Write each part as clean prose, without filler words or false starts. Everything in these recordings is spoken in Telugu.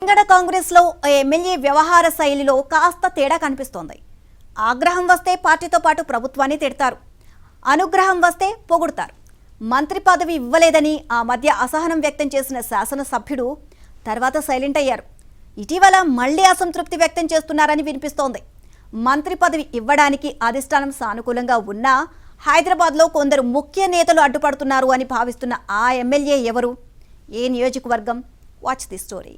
తెలంగాణ కాంగ్రెస్ లో ఎమ్మెల్యే వ్యవహార శైలిలో కాస్త తేడా కనిపిస్తోంది. ఆగ్రహం వస్తే పార్టీతో పాటు ప్రభుత్వాన్ని తిడతారు, అనుగ్రహం వస్తే పొగుడతారు. మంత్రి పదవి ఇవ్వలేదని ఆ మధ్య అసహనం వ్యక్తం చేసిన శాసనసభ్యుడు తర్వాత సైలెంట్ అయ్యారు. ఇటీవల మళ్లీ అసంతృప్తి వ్యక్తం చేస్తున్నారని వినిపిస్తోంది. మంత్రి పదవి ఇవ్వడానికి అధిష్టానం సానుకూలంగా ఉన్నా హైదరాబాద్లో కొందరు ముఖ్య నేతలు అడ్డుపడుతున్నారు అని భావిస్తున్న ఆ ఎమ్మెల్యే ఎవరు, ఏ నియోజకవర్గం? Watch the story.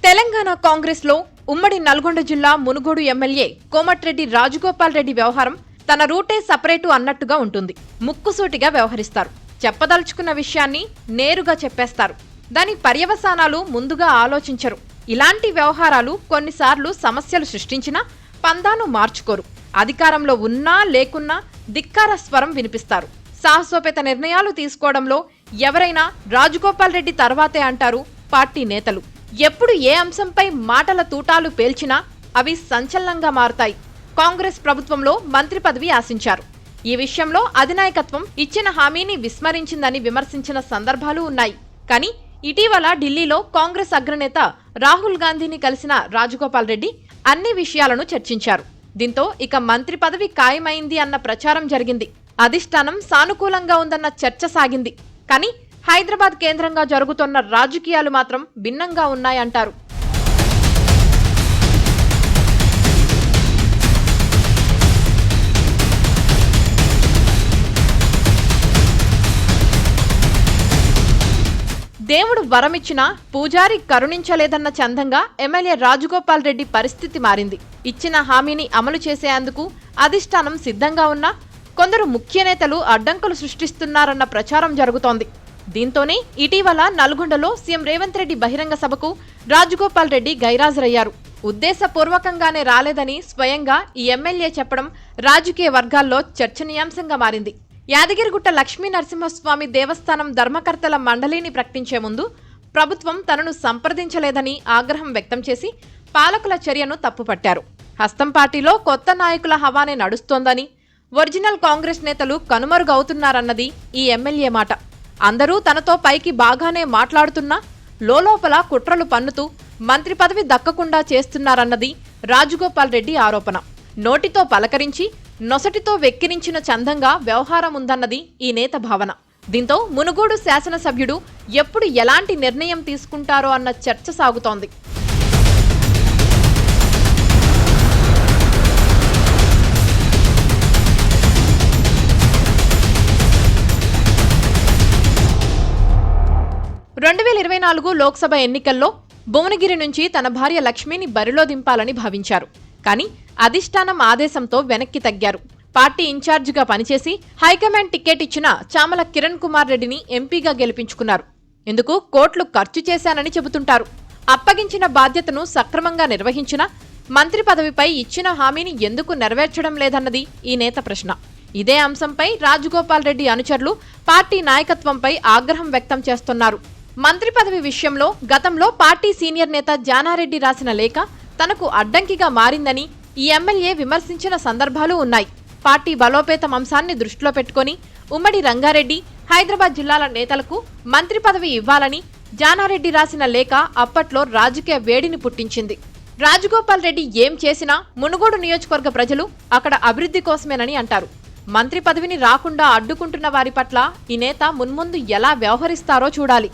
Telangana Congress లో ఉమ్మడి నల్గొండ జిల్లా మునుగోడు ఎమ్మెల్యే కోమటిరెడ్డి రాజగోపాల్ రెడ్డి వ్యవహారం తన రూటే సపరేటు అన్నట్టుగా ఉంటుంది. ముక్కుసూటిగా వ్యవహరిస్తారు. చెప్పదలుచుకున్న విషయాన్ని నేరుగా చెప్పేస్తారు. దాని పర్యవసానాలు ముందుగా ఆలోచించరు. ఇలాంటి వ్యవహారాలు కొన్నిసార్లు సమస్యలు సృష్టించినా పందాను మార్చుకోరు. అధికారంలో ఉన్నా లేకున్నా ధిక్కార స్వరం వినిపిస్తారు. సాహసోపేత నిర్ణయాలు తీసుకోవడంలో ఎవరైనా రాజగోపాల్ రెడ్డి తర్వాతే అంటారు పార్టీ నేతలు. ఎప్పుడు ఏ అంశంపై మాటల తూటాలు పేల్చినా అవి సంచలనంగా మారుతాయి. కాంగ్రెస్ ప్రభుత్వంలో మంత్రి పదవి ఆశించారు. ఈ విషయంలో అధినాయకత్వం ఇచ్చిన హామీని విస్మరించిందని విమర్శించిన సందర్భాలు ఉన్నాయి. కానీ ఇటీవల ఢిల్లీలో కాంగ్రెస్ అగ్రనేత రాహుల్ గాంధీని కలిసిన రాజగోపాల్ రెడ్డి అన్ని విషయాలను చర్చించారు. దీంతో ఇక మంత్రి పదవి ఖాయమైంది అన్న ప్రచారం జరిగింది. అధిష్టానం సానుకూలంగా ఉందన్న చర్చ సాగింది. కానీ హైదరాబాద్ కేంద్రంగా జరుగుతున్న రాజకీయాలు మాత్రం భిన్నంగా ఉన్నాయంటారు. దేవుడు వరమిచ్చినా పూజారి కరుణించలేదన్న చందంగా ఎమ్మెల్యే రాజగోపాల్ రెడ్డి పరిస్థితి మారింది. ఇచ్చిన హామీని అమలు చేసేందుకు అధిష్టానం సిద్ధంగా ఉన్నా కొందరు ముఖ్య నేతలు అడ్డంకులు సృష్టిస్తున్నారన్న ప్రచారం జరుగుతోంది. దీంతోనే ఇటీవల నల్గొండలో సీఎం రేవంత్ రెడ్డి బహిరంగ సభకు రాజగోపాల్ రెడ్డి గైరాజరయ్యారు. ఉద్దేశపూర్వకంగానే రాలేదని స్వయంగా ఈ ఎమ్మెల్యే చెప్పడం రాజకీయ వర్గాల్లో చర్చనీయాంశంగా మారింది. యాదగిరిగుట్ట లక్ష్మీ నరసింహస్వామి దేవస్థానం ధర్మకర్తల మండలిని ప్రకటించే ముందు ప్రభుత్వం తనను సంప్రదించలేదని ఆగ్రహం వ్యక్తం చేసి పాలకుల చర్యను తప్పుపట్టారు. హస్తం పార్టీలో కొత్త నాయకుల హవానే నడుస్తోందని, ఒరిజినల్ కాంగ్రెస్ నేతలు కనుమరుగవుతున్నారన్నది ఈ ఎమ్మెల్యే మాట. అందరూ తనతో పైకి బాగానే మాట్లాడుతున్నా లోలోపల కుట్రలు పన్నుతూ మంత్రి పదవి దక్కకుండా చేస్తున్నారన్నది రాజగోపాల్ రెడ్డి ఆరోపణ. నోటితో పలకరించి నొసటితో వెక్కిరించిన చందంగా వ్యవహారం ఉందన్నది ఈ నేత భావన. దీంతో మునుగోడు శాసనసభ్యుడు ఎప్పుడు ఎలాంటి నిర్ణయం తీసుకుంటారో అన్న చర్చ సాగుతోంది. లోక్సభ ఎన్నికల్లో భువనగిరి నుంచి తన భార్య లక్ష్మిని బరిలో దింపాలని భావించారు. కానీ అధిష్టానం ఆదేశంతో వెనక్కి తగ్గారు. పార్టీ ఇన్ఛార్జిగా పనిచేసి హైకమాండ్ టికెట్ ఇచ్చిన చామల కిరణ్ కుమార్ రెడ్డిని ఎంపీగా గెలిపించుకున్నారు. ఇందుకు కోట్లు ఖర్చు చేశానని చెబుతుంటారు. అప్పగించిన బాధ్యతను సక్రమంగా నిర్వహించినా మంత్రి పదవిపై ఇచ్చిన హామీని ఎందుకు నెరవేర్చడం లేదన్నది ఈ నేత ప్రశ్న. ఇదే అంశంపై రాజగోపాల్ రెడ్డి అనుచరులు పార్టీ నాయకత్వంపై ఆగ్రహం వ్యక్తం చేస్తున్నారు. మంత్రి పదవి విషయంలో గతంలో పార్టీ సీనియర్ నేత జానారెడ్డి రాసిన లేఖ తనకు అడ్డంకిగా మారిందని ఈ ఎమ్మెల్యే విమర్శించిన సందర్భాలు ఉన్నాయి. పార్టీ బలోపేతం అంశాన్ని దృష్టిలో పెట్టుకుని ఉమ్మడి రంగారెడ్డి, హైదరాబాద్ జిల్లాల నేతలకు మంత్రి పదవి ఇవ్వాలని జానారెడ్డి రాసిన లేఖ అప్పట్లో రాజకీయ వేడిని పుట్టించింది. రాజగోపాల్ రెడ్డి ఏం చేసినా మునుగోడు నియోజకవర్గ ప్రజలు అక్కడ అభివృద్ధి కోసమేనని అంటారు. మంత్రి పదవిని రాకుండా అడ్డుకుంటున్న వారి పట్ల ఈ నేత మున్ముందు ఎలా వ్యవహరిస్తారో చూడాలి.